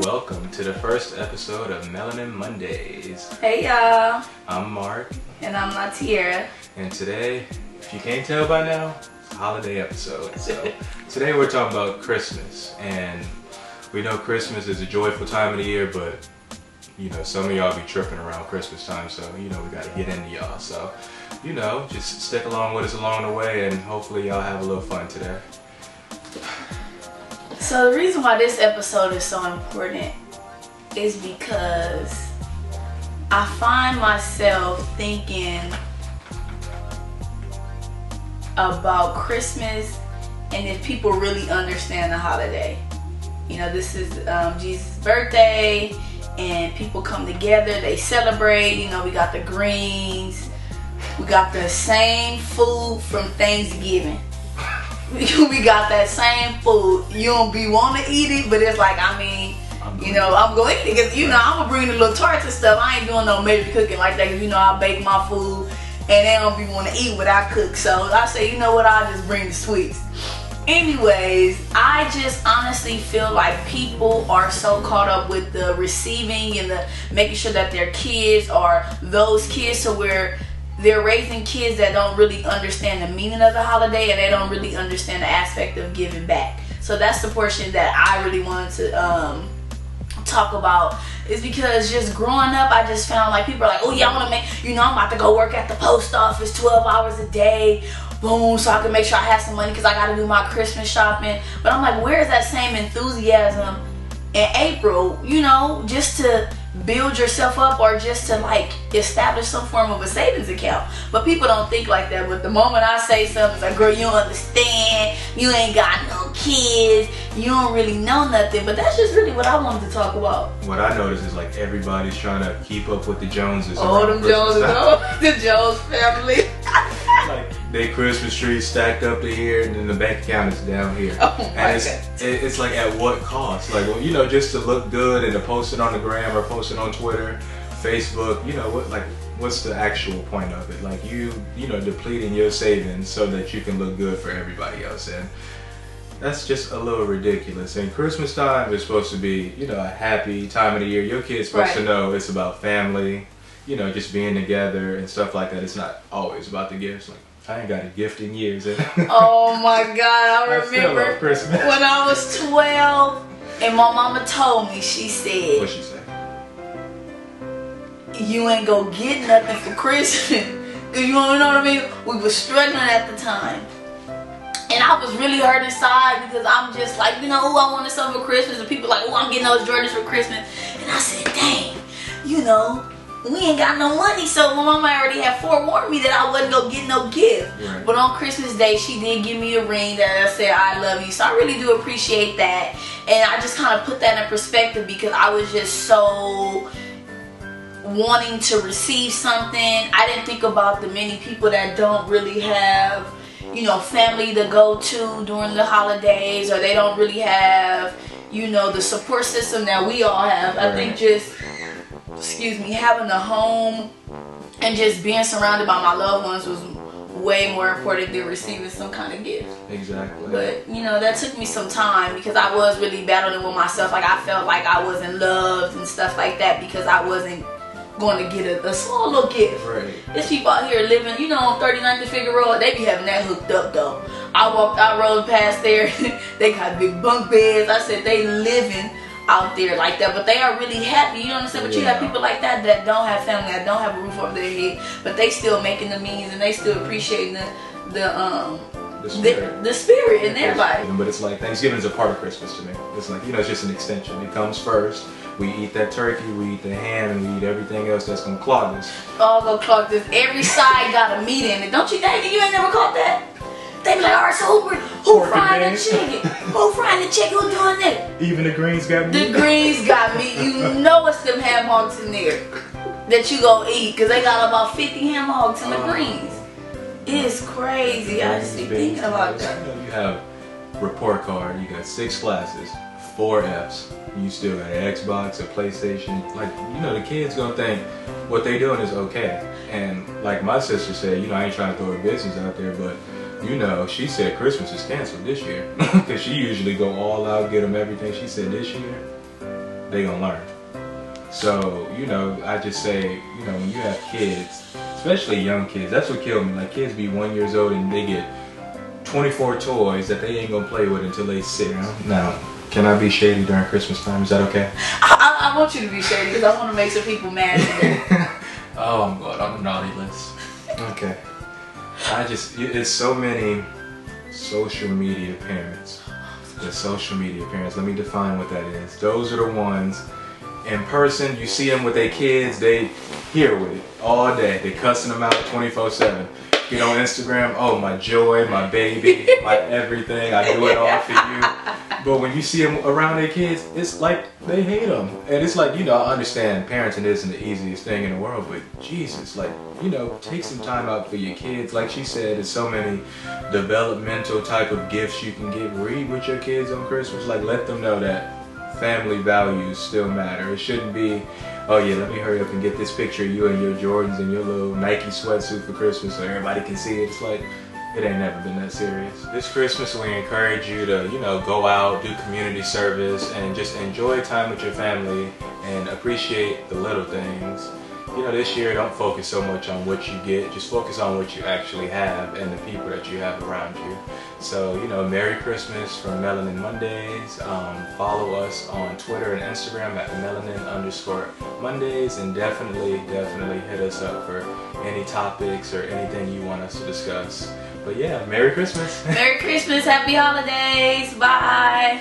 Welcome to the first episode of Melanin Mondaze. Hey y'all. I'm Mark. And I'm LaTiera. And today, if you can't tell by now, it's a holiday episode. So today we're talking about Christmas. And we know Christmas is a joyful time of the year, but you know, some of y'all be tripping around Christmas time, so you know, we gotta get into y'all. So, you know, just stick along with us along the way and hopefully y'all have a little fun today. So the reason why this episode is so important is because I find myself thinking about Christmas and if people really understand the holiday. You know, this is Jesus' birthday and people come together, they celebrate. You know, we got the greens, we got the same food from Thanksgiving. We got that same food. You don't be want to eat it, but it's like, I mean, you know, I'm going to eat it because, you know, I'm going to bring the little tarts and stuff. I ain't doing no major cooking like that because, you know, I bake my food and they don't be want to eat what I cook. So I say, you know what, I'll just bring the sweets. Anyways, I just honestly feel like people are so caught up with the receiving and the making sure that their kids are those kids to where they're raising kids that don't really understand the meaning of the holiday and they don't really understand the aspect of giving back. So that's the portion that I really wanted to talk about, is because just growing up, I just found like people are like, oh yeah, I want to make, you know, I'm about to go work at the post office 12 hours a day, boom, so I can make sure I have some money because I got to do my Christmas shopping. But I'm like, where is that same enthusiasm in April, you know, just to build yourself up or just to like establish some form of a savings account? But people don't think like that. But the moment I say something, it's like, girl, you don't understand, you ain't got no kids, you don't really know nothing. But that's just really what I wanted to talk about. What I noticed is like everybody's trying to keep up with the Joneses. Oh, them Joneses, the Jones family. Like their Christmas tree stacked up to here, and then the bank account is down here. Oh my and it's like, at what cost? Like, well, you know, just to look good and to post it on the gram or post it on Twitter, Facebook. You know what? Like, what's the actual point of it? Like you know, depleting your savings so that you can look good for everybody else, and that's just a little ridiculous. And Christmas time is supposed to be, you know, a happy time of the year. Your kid's supposed to know it's about family. You know, just being together and stuff like that. It's not always about the gifts. Like, I ain't got a gift in years. Oh my God, I remember Christmas. When I was 12 and my mama told me, she said, what'd she say? You ain't gonna get nothing for Christmas. Cause you know what I mean? We was struggling at the time. And I was really hurt inside because I'm just like, you know, oh, I wanted something for Christmas. And people like, oh, I'm getting those Jordans for Christmas. And I said, dang, you know, we ain't got no money, so my mama already had forewarned me that I wasn't gonna get no gift. Right. But on Christmas Day, she did give me a ring that I said, I love you. So I really do appreciate that. And I just kind of put that in perspective because I was just so wanting to receive something. I didn't think about the many people that don't really have, you know, family to go to during the holidays, or they don't really have, you know, the support system that we all have. Right. I think just, having a home and just being surrounded by my loved ones was way more important than receiving some kind of gift. Exactly. But, you know, that took me some time because I was really battling with myself. Like, I felt like I wasn't loved and stuff like that because I wasn't going to get a small little gift. Right. There's people out here living, you know, on 39th and Figueroa, they be having that hooked up though. I rode past there, they got big bunk beds. I said they living out there like that, but they are really happy, you know what I'm saying? But you have people like that that don't have family, that don't have a roof over their head, but they still making the means and they still appreciating the spirit in their life. But it's like Thanksgiving is a part of Christmas to me. It's like, you know, it's just an extension. It comes first. We eat that turkey, we eat the ham, and we eat everything else that's gonna clog us. All gonna clog this. Every side got a meat in it. Don't you think? You ain't never caught that? They be like, alright, so who frying the chicken? Who frying the chicken? Who doing that? Even the greens got meat? The greens got meat. You know it's them ham hocks in there that you gonna eat, because they got about 50 ham hocks in the greens. It's crazy. I just be thinking about that. You know, you have report card, you got 6 classes, 4 Fs. You still got an Xbox, a PlayStation. Like, you know, the kids gonna think what they doing is okay. And like my sister said, you know, I ain't trying to throw her business out there, but you know, she said Christmas is canceled this year. Because she usually go all out, get them everything. She said this year, they gonna learn. So, you know, I just say, you know, when you have kids, especially young kids, that's what killed me. Like, kids be 1 year old and they get 24 toys that they ain't gonna play with until they sit down. Now, can I be shady during Christmas time? Is that okay? I want you to be shady because I want to make some people mad at Oh, I'm going on the naughty list. Okay. It's so many social media parents. The social media parents, let me define what that is. Those are the ones in person, you see them with their kids, they here with it all day. They cussing them out 24/7. Get on Instagram, oh, my joy, my baby, my everything, I do it all for you. But when you see them around their kids, it's like they hate them. And it's like, you know, I understand parenting isn't the easiest thing in the world, but Jesus, like, you know, take some time out for your kids. Like she said, there's so many developmental type of gifts you can get. Read with your kids on Christmas. Like, let them know that family values still matter. It shouldn't be, oh yeah, let me hurry up and get this picture of you and your Jordans and your little Nike sweatsuit for Christmas so everybody can see it. It's like, it ain't never been that serious. This Christmas we encourage you to, you know, go out, do community service, and just enjoy time with your family and appreciate the little things. You know, this year don't focus so much on what you get, just focus on what you actually have and the people that you have around you. So, you know, Merry Christmas from Melanin Mondaze. Follow us on Twitter and Instagram at Melanin_Mondaze, and definitely hit us up for any topics or anything you want us to discuss. But yeah, Merry Christmas. Merry Christmas, Happy Holidays, bye.